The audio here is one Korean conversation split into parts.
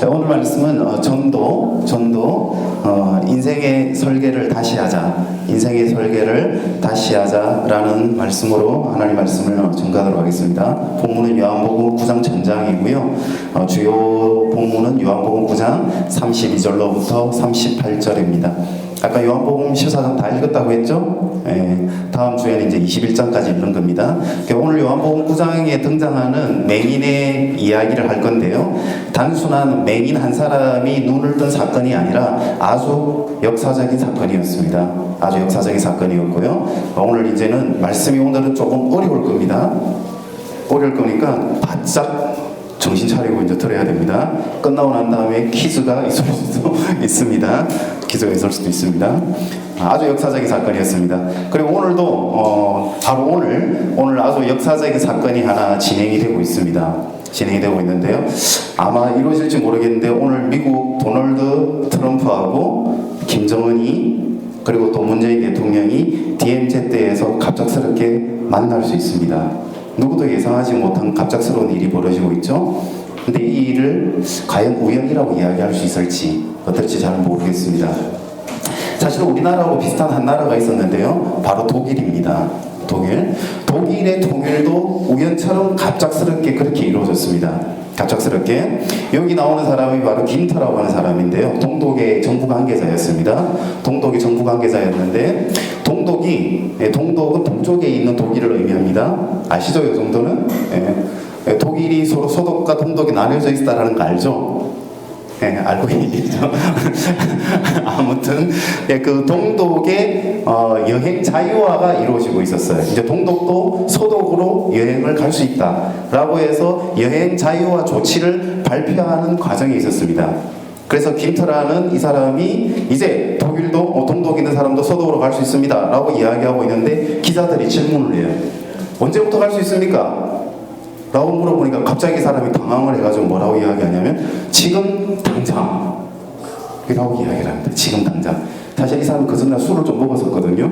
오늘 말씀은 인생의 설계를 다시 하자, 인생의 설계를 다시 하자라는 말씀으로 하나님 말씀을 전가하도록 하겠습니다. 본문은 요한복음 9장 전장이고요. 주요 본문은 요한복음 9장 32절로부터 38절입니다. 아까 요한복음 14장 다 읽었다고 했죠? 다음 주에는 이제 21장까지 읽는 겁니다. 오늘 요한복음 9장에 등장하는 맹인의 이야기를 할 건데요. 단순한 맹인 한 사람이 눈을 뜬 사건이 아니라 아주 역사적인 사건이었습니다. 아주 역사적인 사건이었고요. 오늘 이제는 말씀이 오늘은 조금 어려울 겁니다. 어려울 거니까 바짝 정신 차리고 이제 들어야 됩니다. 끝나고 난 다음에 퀴즈가 있을 수도 있습니다. 퀴즈가 있을 수도 있습니다. 아주 역사적인 사건이었습니다. 그리고 오늘도 바로 오늘 아주 역사적인 사건이 하나 진행이 되고 있습니다. 진행이 되고 있는데요. 아마 이루어질지 모르겠는데 오늘 미국 도널드 트럼프하고 김정은이 그리고 또 문재인 대통령이 DMZ에서 갑작스럽게 만날 수 있습니다. 누구도 예상하지 못한 갑작스러운 일이 벌어지고 있죠. 근데 이 일을 과연 우연이라고 이야기할 수 있을지 어떨지 잘 모르겠습니다. 사실 우리나라하고 비슷한 한 나라가 있었는데요. 바로 독일입니다. 독일의 통일도 우연처럼 갑작스럽게 그렇게 이루어졌습니다. 갑작스럽게. 여기 나오는 사람이 바로 김터라고 하는 사람인데요. 동독의 정부 관계자였습니다. 동독의 정부 관계자였는데 동독은 동쪽에 있는 독일을 의미합니다. 아시죠? 이 정도는? 독일이 서로 서독과 동독이 나뉘어져 있다는 거 알죠? 알고 계시죠? 아무튼 그 동독의 여행 자유화가 이루어지고 있었어요. 이제 동독도 서독으로 여행을 갈 수 있다라고 해서 여행 자유화 조치를 발표하는 과정이 있었습니다. 그래서 김터라는 이 사람이 이제 독일도 동독에 있는 사람도 서독으로 갈 수 있습니다 라고 이야기하고 있는데 기자들이 질문을 해요. 언제부터 갈 수 있습니까? 라고 물어보니까 갑자기 사람이 당황을 해가지고 뭐라고 이야기하냐면 지금 당장 이라고 이야기를 합니다. 지금 당장. 사실 이 사람은 그 전날 술을 좀 먹었었거든요.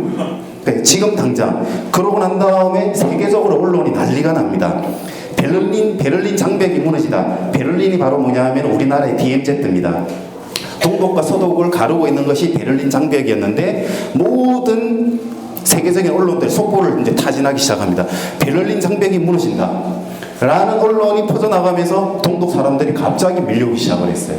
네, 지금 당장. 그러고 난 다음에 세계적으로 언론이 난리가 납니다. 베를린 장벽이 무너지다. 베를린이 바로 뭐냐 하면 우리나라의 DMZ입니다. 동독과 서독을 가르고 있는 것이 베를린 장벽이었는데 모든 세계적인 언론들 속보를 이제 타진하기 시작합니다. 베를린 장벽이 무너진다 라는 언론이 퍼져나가면서 동독 사람들이 갑자기 밀려오기 시작을 했어요.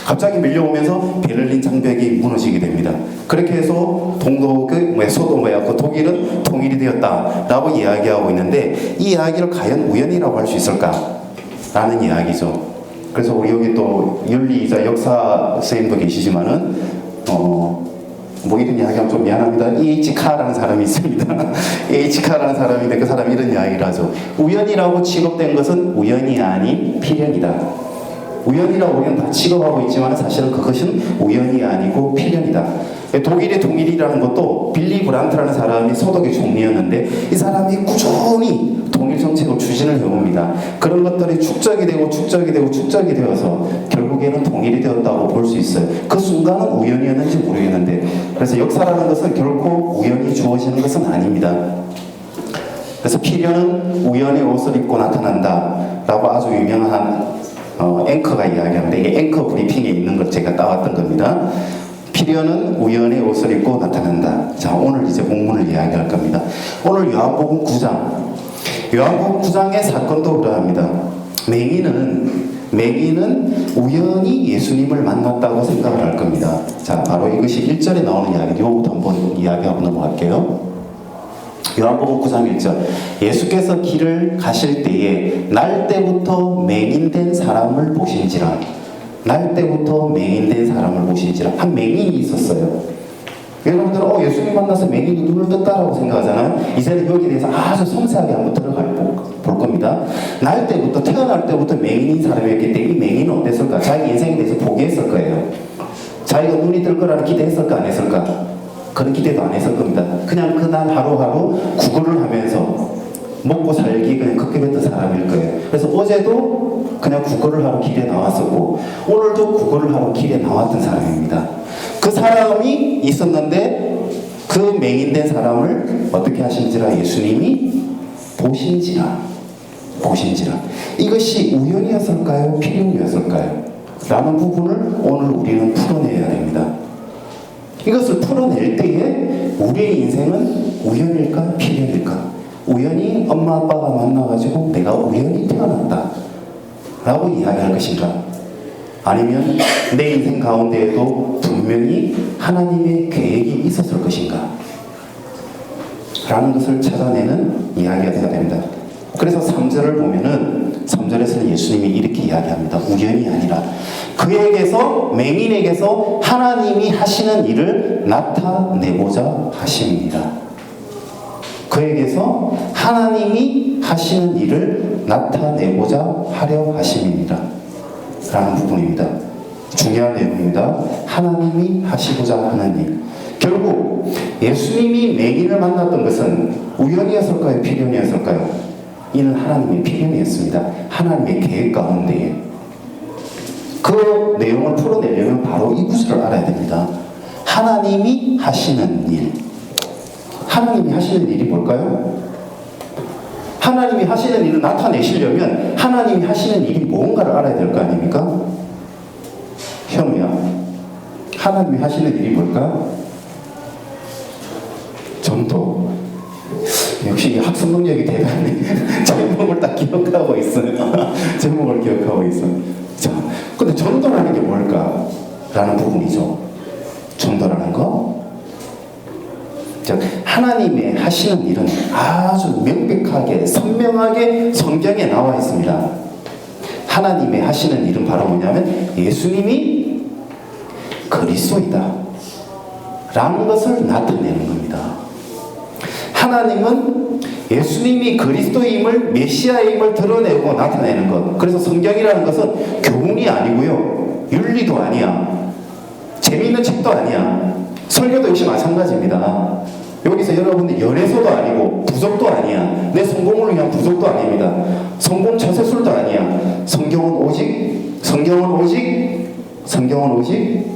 갑자기 밀려오면서 베를린 장벽이 무너지게 됩니다. 그렇게 해서 독일은 통일이 되었다라고 이야기하고 있는데 이 이야기를 과연 우연이라고 할 수 있을까라는 이야기죠. 그래서 우리 여기 또 윤리이자 역사 선생님도 계시지만은 이런 이야기하면 좀 미안합니다. E.H. 카라는 사람이 있습니다. E.H. 카라는 사람인데 그 사람이 이런 이야기를 하죠. 우연이라고 취급된 것은 우연이 아닌 필연이다. 우연이라고 우리는 다 취급하고 있지만 사실은 그것은 우연이 아니고 필연이다. 독일의 통일이라는 것도 빌리 브란트라는 사람이 서독의 총리였는데 이 사람이 꾸준히 통일 정책을 추진을 해옵니다. 그런 것들이 축적이 되어서 결국에는 통일이 되었다고 볼 수 있어요. 그 순간은 우연이었는지 모르겠는데 그래서 역사라는 것은 결코 우연히 주어지는 것은 아닙니다. 그래서 필연은 우연의 옷을 입고 나타난다 라고 아주 유명한 앵커가 이야기합니다. 이게 앵커 브리핑에 있는 걸 제가 따왔던 겁니다. 필연은 우연의 옷을 입고 나타난다. 자, 오늘 이제 본문을 이야기할 겁니다. 오늘 요한복음 9장의 사건도 그러합니다. 맹인은 우연히 예수님을 만났다고 생각을 할 겁니다. 자, 바로 이것이 1절에 나오는 이야기. 이거부터 한번 이야기하고 넘어갈게요. 요한복음 9장 1절. 예수께서 길을 가실 때에 날 때부터 맹인된 사람을 보신지라. 한 맹인이 있었어요. 여러분들은 예수님 만나서 맹인이 눈을 떴다라고 생각하잖아요. 이제는 여기에 대해서 아주 섬세하게 한번 볼 겁니다. 태어날 때부터 맹인인 사람이었기 때문에 이 맹인은 어땠을까? 자기 인생에 대해서 포기했을 거예요. 자기가 눈이 뜰 거라는 기대했을까 안 했을까? 그런 기대도 안 했을 겁니다. 그냥 그날 하루하루 구걸을 하면서 먹고 살기 그냥 극복했던 사람일 거예요. 그래서 어제도 그냥 구걸을 하러 길에 나왔었고 오늘도 구걸을 하러 길에 나왔던 사람입니다. 그 사람이 있었는데 그 맹인된 사람을 어떻게 하신지라 예수님이 보신지라. 이것이 우연이었을까요? 필연이었을까요? 라는 부분을 오늘 우리는 풀어내야 됩니다. 이것을 풀어낼 때에 우리의 인생은 우연일까 필연일까? 우연히 엄마 아빠가 만나가지고 내가 우연히 태어났다 라고 이야기할 것인가? 아니면 내 인생 가운데에도 분명히 하나님의 계획이 있었을 것인가? 라는 것을 찾아내는 이야기가 되어야 됩니다. 그래서 3절을 보면은 3절에서는 예수님이 이렇게 이야기합니다. 우연이 아니라 그에게서, 맹인에게서 하나님이 하시는 일을 나타내고자 하심입니다. 그에게서 하나님이 하시는 일을 나타내고자 하려 하심입니다. 라는 부분입니다. 중요한 내용입니다. 하나님이 하시고자 하는 일. 결국 예수님이 맹인을 만났던 것은 우연이었을까요? 필연이었을까요? 이는 하나님의 필연이었습니다. 하나님의 계획 가운데에. 그 내용을 풀어내려면 바로 이 구절을 알아야 됩니다. 하나님이 하시는 일. 하나님이 하시는 일이 뭘까요? 하나님이 하시는 일을 나타내시려면 하나님이 하시는 일이 뭔가를 알아야 될 거 아닙니까? 현우야, 하나님이 하시는 일이 뭘까? 전도. 역시 학습 능력이 대단해. 제목을 딱 기억하고 있어요. 제목을 기억하고 있어요. 자, 근데 전도라는 게 뭘까? 라는 부분이죠. 전도라는 거. 자, 하나님의 하시는 일은 아주 명백하게, 선명하게 성경에 나와 있습니다. 하나님의 하시는 일은 바로 뭐냐면 예수님이 그리스도이다 라는 것을 나타내는 겁니다. 하나님은 예수님이 그리스도임을, 메시아임을 드러내고 나타내는 것. 그래서 성경이라는 것은 교훈이 아니고요, 윤리도 아니야, 재미있는 책도 아니야, 설교도 역시 마찬가지입니다. 여기서 여러분들 연애서도 아니고 부적도 아니야, 내 성공을 위한 부적도 아닙니다, 성공 처세술도 아니야. 성경은 오직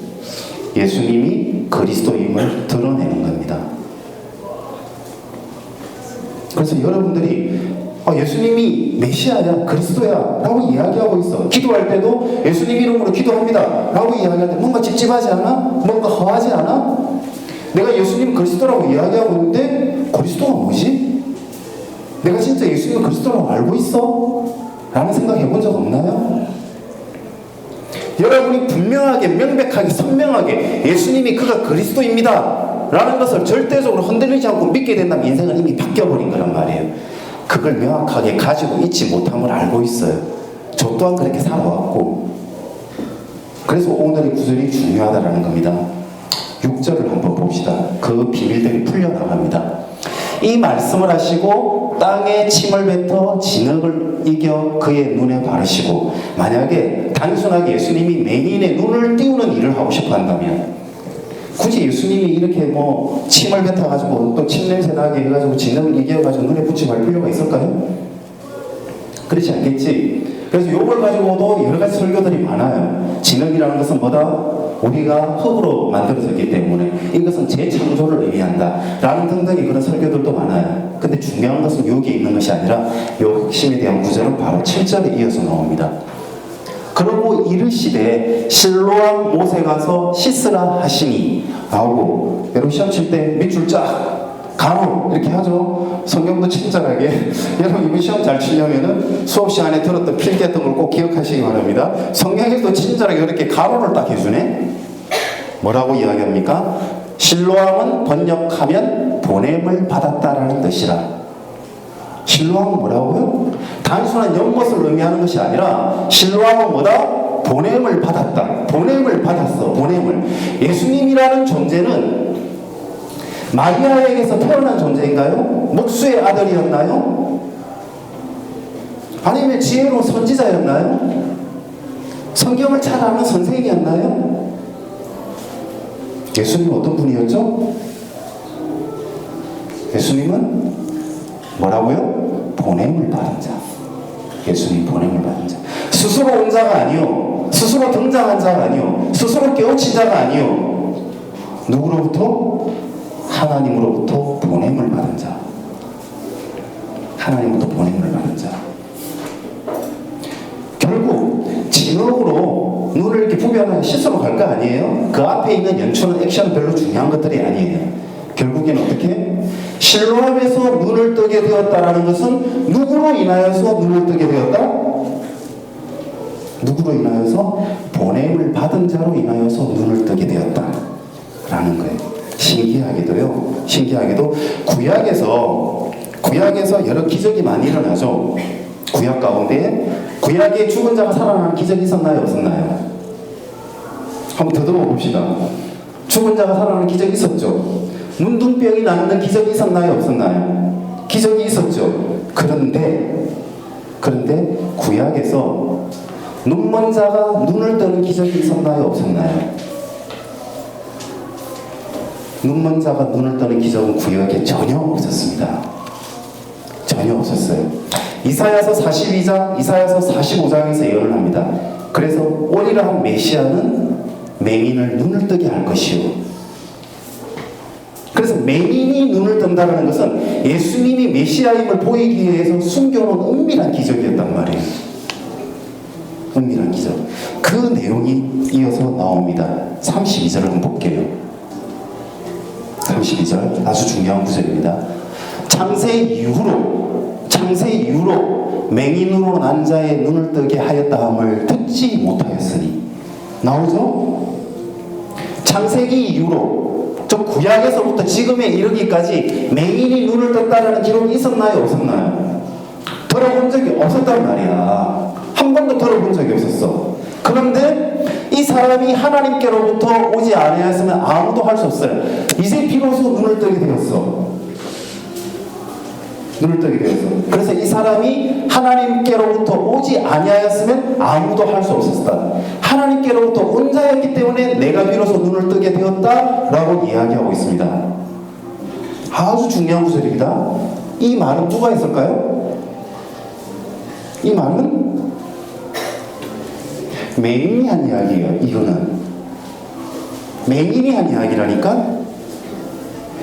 예수님이 그리스도임을 드러내는 겁니다. 그래서 여러분들이 예수님이 메시아야, 그리스도야 라고 이야기하고 있어. 기도할 때도 예수님 이름으로 기도합니다 라고 이야기할 때 뭔가 찝찝하지 않아? 뭔가 허하지 않아? 내가 예수님 그리스도라고 이야기하고 있는데 그리스도가 뭐지? 내가 진짜 예수님 그리스도라고 알고 있어? 라는 생각 해본 적 없나요? 여러분이 분명하게, 명백하게, 선명하게 예수님이 그가 그리스도입니다 라는 것을 절대적으로 흔들리지 않고 믿게 된다면 인생은 이미 바뀌어버린 거란 말이에요. 그걸 명확하게 가지고 있지 못함을 알고 있어요. 저 또한 그렇게 살아왔고. 그래서 오늘의 구절이 중요하다는 겁니다. 6절을 한번 봅시다. 그 비밀들이 풀려나갑니다. 이 말씀을 하시고 땅에 침을 뱉어 진흙을 이겨 그의 눈에 바르시고. 만약에 단순하게 예수님이 맹인의 눈을 띄우는 일을 하고 싶어 한다면, 굳이 예수님이 이렇게 침을 뱉어가지고 또 침냄새 나게 해가지고 진흙을 이겨가지고 눈에 붙이고 할 필요가 있을까요? 그렇지 않겠지. 그래서 이걸 가지고도 여러 가지 설교들이 많아요. 진흙이라는 것은 뭐다? 우리가 흙으로 만들어졌기 때문에 이것은 재창조를 의미한다 라는 등등의 그런 설교들도 많아요. 근데 중요한 것은 여기에 있는 것이 아니라 이 핵심에 대한 구절은 바로 7절에 이어서 나옵니다. 그러고 이르시되 실로암 못에 가서 씻으라 하시니 나오고. 여러분 시험 칠 때 밑줄 쫙 가로 이렇게 하죠. 성경도 친절하게. 여러분 이번 시험 잘 치려면은 수업 시간에 들었던 필기했던 걸 꼭 기억하시기 바랍니다. 성경에도 친절하게 이렇게 가로를 딱 해주네. 뭐라고 이야기합니까? 실로암은 번역하면 보냄을 받았다라는 뜻이라. 실로암은 뭐라고요? 단순한 연못을 의미하는 것이 아니라 실로암은 뭐다? 보냄을 받았다. 보냄을 받았어. 보냄을. 예수님이라는 존재는 마리아에게서 태어난 존재인가요? 목수의 아들이었나요? 아니면 지혜로운 선지자였나요? 성경을 잘 아는 선생이었나요? 예수님은 어떤 분이었죠? 예수님은 뭐라고요? 보냄을 받은 자. 예수님 보냄을 받은 자. 스스로 온 자가 아니요, 스스로 등장한 자가 아니요, 스스로 깨우친 자가 아니요, 누구로부터? 하나님으로부터 보냄을 받은 자. 하나님으로부터 보냄을 받은 자. 결국 진흙으로 눈을 이렇게 부비하면 실수로 갈 거 아니에요? 그 앞에 있는 연출은 액션은 별로 중요한 것들이 아니에요. 결국에는 어떻게? 실로암에서 눈을 뜨게 되었다라는 것은 누구로 인하여서 눈을 뜨게 되었다? 누구로 인하여서? 보냄을 받은 자로 인하여서 눈을 뜨게 되었다라는 거예요. 신기하게도 구약에서 여러 기적이 많이 일어나죠. 구약 가운데 구약에 죽은 자가 살아나는 기적이 있었나요? 없었나요? 한번 더듬어 봅시다. 죽은 자가 살아나는 기적이 있었죠. 문둥병이 낫는 기적이 있었나요? 없었나요? 기적이 있었죠. 그런데 구약에서 눈먼 자가 눈을 뜨는 기적이 있었나요? 없었나요? 눈먼 자가 눈을 뜨는 기적은 구약에 전혀 없었습니다. 전혀 없었어요. 이사야서 42장, 이사야서 45장에서 예언을 합니다. 그래서 오리라 한 메시아는 맹인을 눈을 뜨게 할 것이요. 그래서 맹인이 눈을 뜬다는 것은 예수님이 메시아임을 보이기 위해서 숨겨놓은 은밀한 기적이었단 말이에요. 은밀한 기적. 그 내용이 이어서 나옵니다. 32절을 한번 볼게요. 32절 아주 중요한 구절입니다. 창세 이후로 맹인으로 난 자의 눈을 뜨게 하였다함을 듣지 못하였으니. 나오죠? 창세기 이후로 저 구약에서부터 지금에 이르기까지 맹인이 눈을 떴다라는 기록이 있었나요? 없었나요? 들어본 적이 없었단 말이야. 한 번도 들어본 적이 없었어. 그런데 이 사람이 하나님께로부터 오지 아니하였으면 아무도 할 수 없어요. 이제 비로소 눈을 뜨게 되었어. 눈을 뜨게 되었어. 그래서 이 사람이 하나님께로부터 오지 아니하였으면 아무도 할 수 없었다. 하나님께로부터 온 자였기 때문에 내가 비로소 눈을 뜨게 되었다라고 이야기하고 있습니다. 아주 중요한 구절입니다. 이 말은 누가 했을까요? 이 말은 맹인이 한 이야기예요. 이거는 맹인이 한 이야기라니까.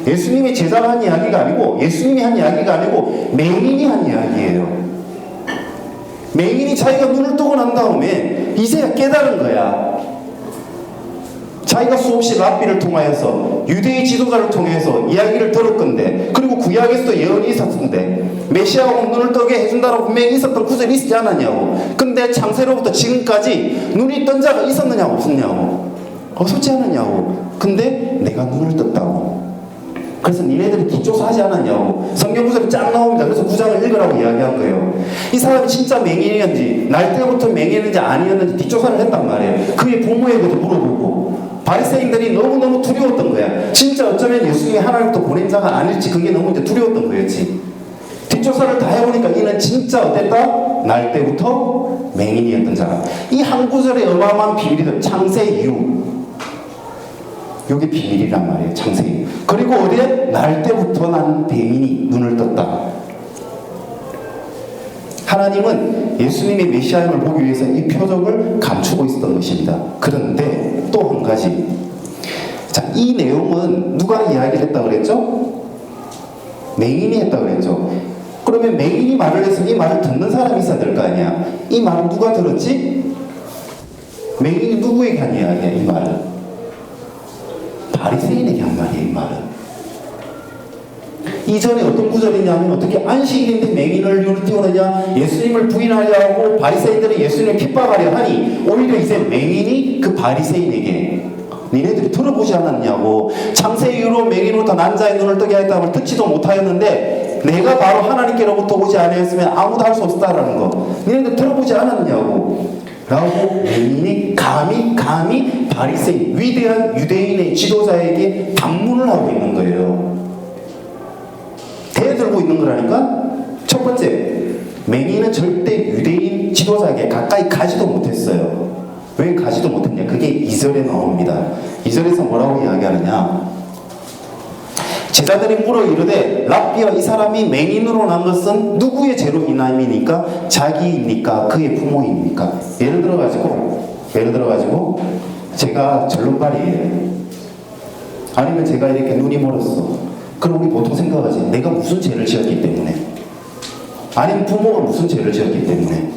예수님의 제자가 한 이야기가 아니고, 예수님이 한 이야기가 아니고 맹인이 한 이야기예요. 맹인이 자기가 눈을 뜨고 난 다음에 이제야 깨달은 거야. 자기가 수없이 랍비를 통하여서 유대의 지도자를 통해서 이야기를 들을 건데, 그리고 구약에서도 예언이 있었는데 메시아가 눈을 뜨게 해준다라고 분명히 있었던 구절이 있지 않았냐고. 근데 창세로부터 지금까지 눈이 뜬 자가 있었느냐고 없었냐고. 없었지 않았냐고. 근데 내가 눈을 떴다고. 그래서 니네들이 뒷조사하지 않았냐고. 성경 구절이 쫙 나옵니다. 그래서 9장을 읽으라고 이야기한 거예요. 이 사람이 진짜 맹인이었는지, 날 때부터 맹인이었는지 아니었는지 뒷조사를 했단 말이에요. 그의 부모에게도 물어보고. 바리새인들이 너무너무 두려웠던 거야. 진짜 어쩌면 예수님이 하나님부터 보낸 자가 아닐지, 그게 너무 이제 두려웠던 거였지. 뒷조사를 다 해보니까 이는 진짜 어땠다? 날 때부터 맹인이었던 자라. 이 한 구절의 어마어마한 비밀이들. 창세 이후. 이게 비밀이란 말이에요. 창세 이후. 그리고 어디에? 날 때부터 난 맹인이 눈을 떴다. 하나님은 예수님의 메시아임을 보기 위해서 이 표적을 감추고 있었던 것입니다. 그런데 또 한 가지. 자, 이 내용은 누가 이야기를 했다고 그랬죠? 맹인이 했다고 그랬죠. 그러면 맹인이 말을 했으면 이 말을 듣는 사람이 있어야 될 거 아니야. 이 말은 누가 들었지? 맹인이 누구에게 한 이야기야, 이 말은? 바리새인에게 한 말이에요, 이 말은. 이전에 어떤 구절이냐면, 어떻게 안식일인데 맹인을 눈을 띄우느냐, 예수님을 부인하려고 바리새인들은 예수님을 핍박하려 하니, 오히려 이제 맹인이 그 바리새인에게 니네들이 들어보지 않았냐고. 창세 이후로 맹인으로부터 난 자의 눈을 뜨게 하였다면 듣지도 못하였는데 내가 바로 하나님께로부터 오지 아니었으면 아무도 할 수 없었다라는 거. 니네들 들어보지 않았냐고 라고 맹인이 감히 바리새인, 위대한 유대인의 지도자에게 반문을 하고 있는 거예요. 대들고 있는 거라니까. 첫 번째, 맹인은 절대 유대인 지도자에게 가까이 가지도 못했어요. 왜 가지도 못했냐? 그게 2절에 나옵니다. 2절에서 뭐라고 이야기하느냐? 제자들이 물어 이르되 랍비여, 이 사람이 맹인으로 난 것은 누구의 죄로 인함이니까? 자기입니까? 그의 부모입니까? 예를 들어가지고 제가 절름발이에요. 아니면 제가 이렇게 눈이 멀었어. 그럼 우리 보통 생각하지, 내가 무슨 죄를 지었기 때문에, 아니면 부모가 무슨 죄를 지었기 때문에.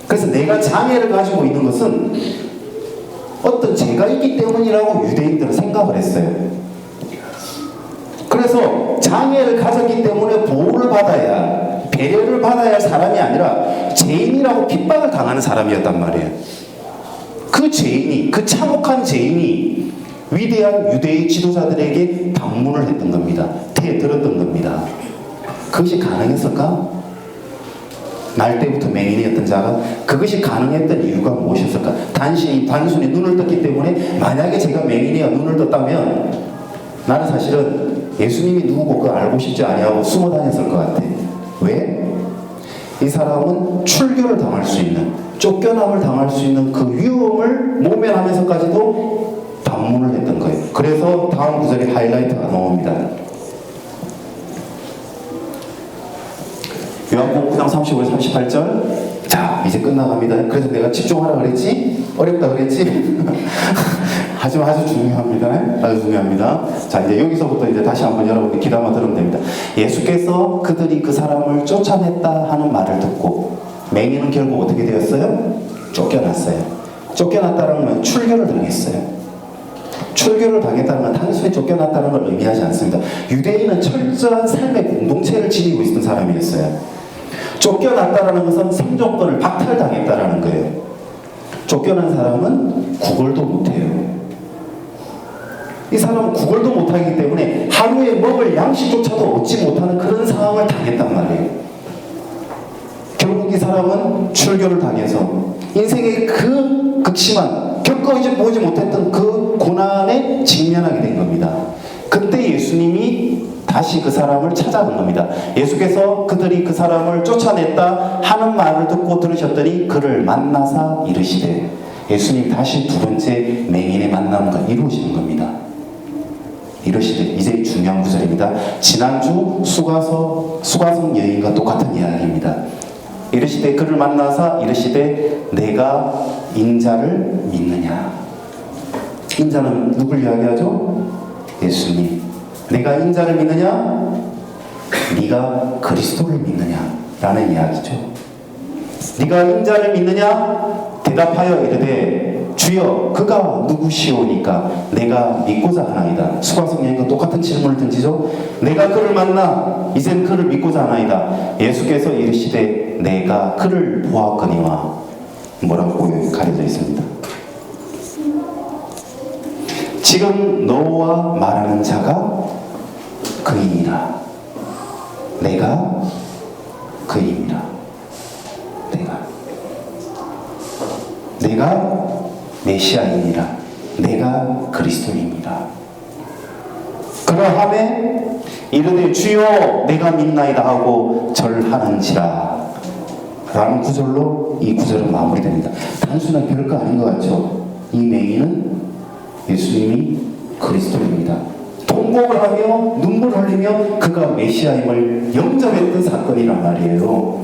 그래서 내가 장애를 가지고 있는 것은 어떤 죄가 있기 때문이라고 유대인들은 생각을 했어요. 그래서 장애를 가졌기 때문에 보호를 받아야, 배려를 받아야 할 사람이 아니라 죄인이라고 핍박을 당하는 사람이었단 말이에요. 그 죄인이, 그 참혹한 죄인이 위대한 유대의 지도자들에게 방문을 했던 겁니다. 대들었던 겁니다. 그것이 가능했을까? 날 때부터 맹인이었던 자가 그것이 가능했던 이유가 무엇이었을까? 단순히 눈을 떴기 때문에, 만약에 제가 맹인이야 눈을 떴다면 나는 사실은 예수님이 누구고 그거 알고 싶지 아니하고 숨어 다녔을 것 같아. 왜? 이 사람은 출교를 당할 수 있는, 쫓겨남을 당할 수 있는 그 위험을 모면하면서까지도 방문을 했던 거예요. 그래서 다음 구절에 하이라이트가 나옵니다. 요한복음 9장 35절 38절. 자, 이제 끝나갑니다. 그래서 내가 집중하라 그랬지? 어렵다 그랬지? 하지만 아주 중요합니다. 아주 중요합니다. 자, 이제 여기서부터 이제 다시 한번 여러분이 귀담아 들으면 됩니다. 예수께서 그들이 그 사람을 쫓아냈다 하는 말을 듣고 맹인은 결국 어떻게 되었어요? 쫓겨났어요. 쫓겨났다는 건 출교를 당했어요. 출교를 당했다는 건 단순히 쫓겨났다는 걸 의미하지 않습니다. 유대인은 철저한 삶의 공동체를 지니고 있었던 사람이었어요. 쫓겨났다는 것은 생존권을 박탈당했다는 거예요. 쫓겨난 사람은 구걸도 못해요. 이 사람은 구걸도 못하기 때문에 하루에 먹을 양식조차도 얻지 못하는 그런 상황을 당했단 말이에요. 결국 이 사람은 출교를 당해서 인생의 그 극심한 겪어보지 못했던 그 고난에 직면하게 된 겁니다. 그때 예수님이 다시 그 사람을 찾아간 겁니다. 예수께서 그들이 그 사람을 쫓아냈다 하는 말을 듣고 들으셨더니 그를 만나사 이르시되, 예수님 다시 두 번째 맹인의 만남과 이루어지는 겁니다. 이르시되, 이제 중요한 구절입니다. 지난주 수가성 여인과 똑같은 이야기입니다. 이르시되, 그를 만나사 이르시되, 내가 인자를 믿느냐? 인자는 누굴 이야기하죠? 예수님. 내가 인자를 믿느냐? 네가 그리스도를 믿느냐? 라는 이야기죠. 네가 인자를 믿느냐? 대답하여 이르되, 주여 그가 누구시오니까 내가 믿고자 하나이다. 수가성 여인과 똑같은 질문을 던지죠. 내가 그를 만나 이젠 그를 믿고자 하나이다. 예수께서 이르시되, 내가 그를 보았거니와. 뭐라고 가려져 있습니다. 지금 너와 말하는 자가 그이니라. 내가 그이니라. 내가 메시아이니라. 내가 그리스도이니라. 그러하매 이르되, 주여 내가 믿나이다 하고 절하는지라. 라는 구절로 이 구절은 마무리됩니다. 단순한 별거 아닌 것 같죠? 이 맹인은 예수님이 그리스도입니다. 통곡을 하며 눈물 흘리며 그가 메시아임을 영접했던 사건이란 말이에요.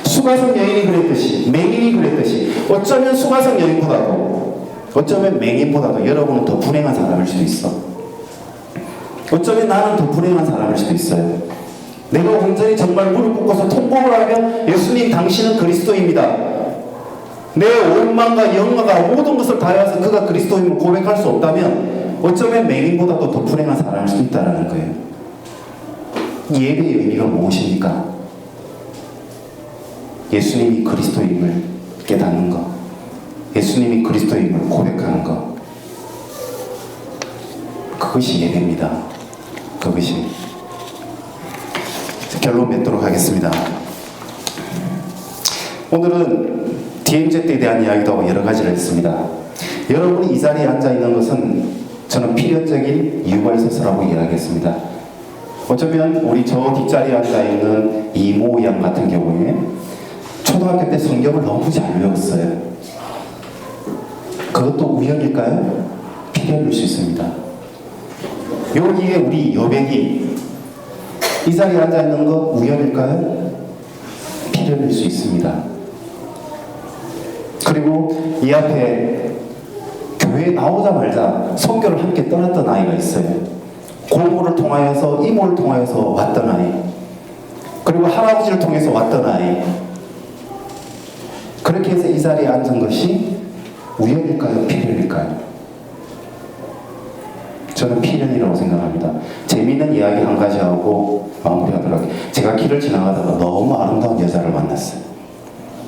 수가성 여인이 그랬듯이, 맹인이 그랬듯이, 어쩌면 수가성 여인보다도, 어쩌면 맹인보다도 여러분은 더 불행한 사람일 수도 있어. 어쩌면 나는 더 불행한 사람일 수도 있어요. 내가 온전히 정말 무릎 꿇고서 통곡을 하며, 예수님 당신은 그리스도입니다, 내 원망과 영광과 모든 것을 다해서 그가 그리스도임을 고백할 수 없다면 어쩌면 맹인보다도 더 불행한 사람일 수도 있다는 거예요. 이 예배의 의미가 무엇입니까? 예수님이 그리스도임을 깨닫는 것, 예수님이 그리스도임을 고백하는 것, 그것이 예배입니다. 그것이. 결론 맺도록 하겠습니다. 오늘은 DMZ에 대한 이야기도 하고 여러 가지를 했습니다. 여러분이 이 자리에 앉아 있는 것은 저는 필연적인 이유가 있어서라고 이야기했습니다. 어쩌면 우리 저 뒷자리에 앉아 있는 이모 양 같은 경우에 초등학교 때 성경을 너무 잘 외웠어요. 그것도 우연일까요? 필연일 수 있습니다. 여기에 우리 여백이 이 자리에 앉아 있는 거 우연일까요? 필연일 수 있습니다. 그리고 이 앞에 교회에 나오자마자 선교를 함께 떠났던 아이가 있어요. 고모를 통하여서, 이모를 통하여서 왔던 아이, 그리고 할아버지를 통해서 왔던 아이, 그렇게 해서 이 자리에 앉은 것이 우연일까요? 필연일까요? 저는 필연이라고 생각합니다. 재미있는 이야기 한 가지 하고 마무리하도록. 제가 길을 지나가다가 너무 아름다운 여자를 만났어요.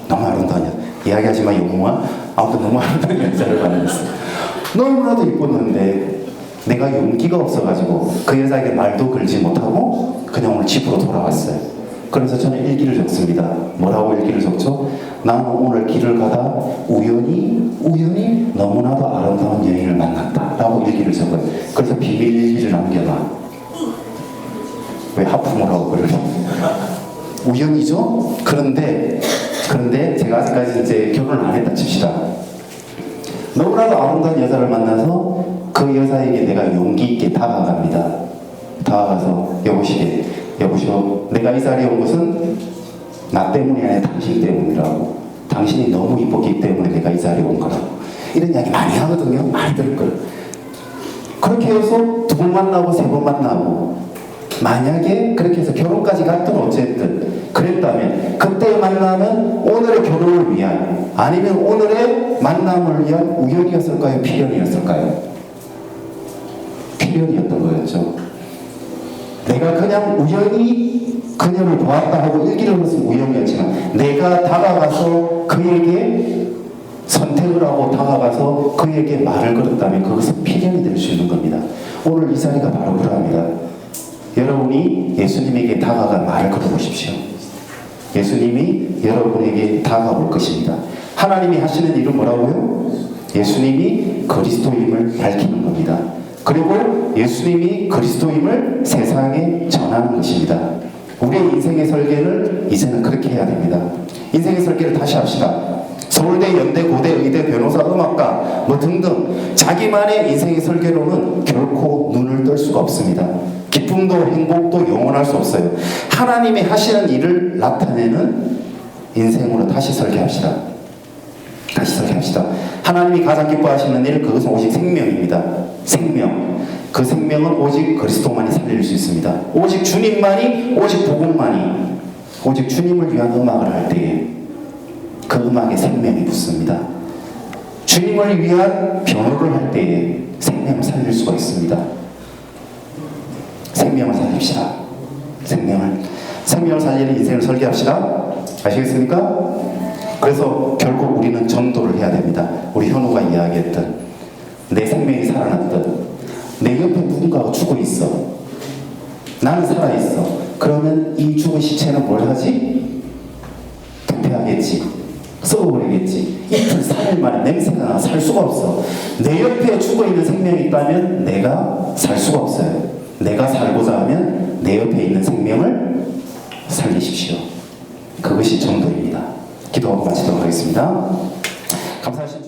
너무 아름다운 여자. 이야기하지만 영웅아, 아무튼 너무 아름다운 여자를 만났어요. 너무나도 이뻤는데 내가 용기가 없어가지고 그 여자에게 말도 걸지 못하고 그냥 오늘 집으로 돌아왔어요. 그래서 저는 일기를 적습니다. 뭐라고 일기를 적죠? 나는 오늘 길을 가다 우연히 너무나도 아름다운 여인을 만났다 라고 일기를 적어요. 그래서 비밀 일기를 남겨놔. 왜 하품을 하고 그러지? 우연이죠? 그런데 제가 아직까지 이제 결혼을 안 했다 칩시다. 너무나도 아름다운 여자를 만나서 그 여자에게 내가 용기 있게 다가갑니다. 다가가서 여보시오, 내가 이 자리에 온 것은 나 때문이 아니라 당신 때문이라고. 당신이 너무 이뻤기 때문에 내가 이 자리에 온 거라고. 이런 이야기 많이 하거든요. 많이 들을 거예요. 그렇게 해서 2번 만나고 3번 만나고, 만약에 그렇게 해서 결혼까지 갔든 어쨌든 그랬다면 그때의 만남은 오늘의 결혼을 위한, 아니면 오늘의 만남을 위한 우연이었을까요? 필연이었을까요? 필연이었던 거였죠. 내가 그냥 우연히 그녀를 보았다 하고 일기를 했으면 우연이었지만, 내가 다가가서 그에게 선택을 하고 다가가서 그에게 말을 걸었다면 그것은 필연이 될 수 있는 겁니다. 오늘 이 자리가 바로 그러합니다. 여러분이 예수님에게 다가가 말을 걸어보십시오. 예수님이 여러분에게 다가올 것입니다. 하나님이 하시는 일은 뭐라고요? 예수님이 그리스도임을 밝히는 겁니다. 그리고 예수님이 그리스도임을 세상에 전하는 것입니다. 우리의 인생의 설계를 이제는 그렇게 해야 됩니다. 인생의 설계를 다시 합시다. 서울대, 연대, 고대, 의대, 변호사, 음악가 뭐 등등 자기만의 인생의 설계로는 결코 눈을 뜰 수가 없습니다. 기쁨도 행복도 영원할 수 없어요. 하나님이 하시는 일을 나타내는 인생으로 다시 설계합시다. 다시 설계합시다. 하나님이 가장 기뻐하시는 일, 그것은 오직 생명입니다. 생명. 그 생명은 오직 그리스도만이 살릴 수 있습니다. 오직 주님만이, 오직 복음만이, 오직 주님을 위한 음악을 할 때에 그 음악에 생명이 붙습니다. 주님을 위한 변호를 할 때에 생명을 살릴 수가 있습니다. 생명을 살립시다. 생명을 살리는 인생을 설계합시다. 아시겠습니까? 그래서 결국 우리는 전도를 해야 됩니다. 우리 현우가 이야기했던 내 생명이 살아났던, 내 옆에 누군가가 죽어 있어. 나는 살아 있어. 그러면 이 죽은 시체는 뭘 하지? 도피하겠지. 썩어버리겠지. 이틀 3일 만에 냄새가 나 살 수가 없어. 내 옆에 죽어있는 생명이 있다면 내가 살 수가 없어요. 내가 살고자 하면 내 옆에 있는 생명을 살리십시오. 그것이 전도입니다. 기도하고 마치도록 하겠습니다. 감사하십시오.